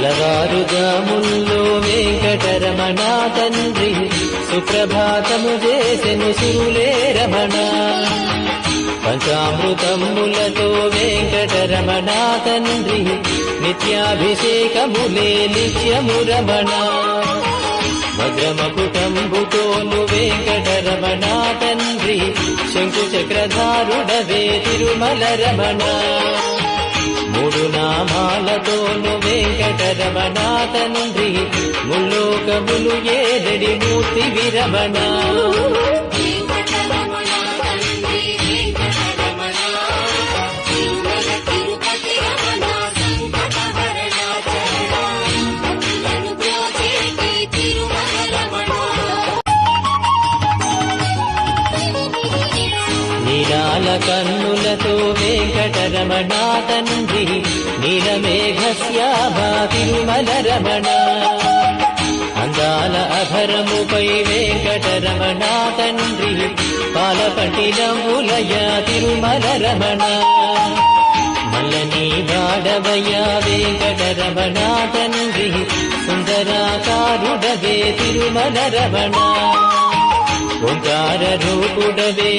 తెల్లవారుజాముల్లో వెంకటరమణ తండ్రి సుప్రభాతము చేసెను సురులే రమణ. పంచామృతములతో వెంకటరమణ తండ్రి నిత్యాభిషేకములే నిత్యము రమణ. భద్రమకుటంబుతోను వెంకటరమణ తండ్రి శంకు చక్రధారుడవే తిరుమల రమణ. మూడు నామాలతోను వెంకటరమణ తండ్రి ముల్లోకములు ఏడడి మూర్తి విరమణ. నీలాల కన్నులతో వెంకటరమణ తండ్రి నీలమేఘశ్యామ తిరుమల రమణ. అందాల అధరముపై వెంకటరమణ తండ్రి పాలపటిలములయ తిరుమల రమణ. మల్లని వాడవయ వెంకటరమణ తండ్రి సుందరాకారుడవే తిరుమల రమణ. ఓంకార రూపుడవే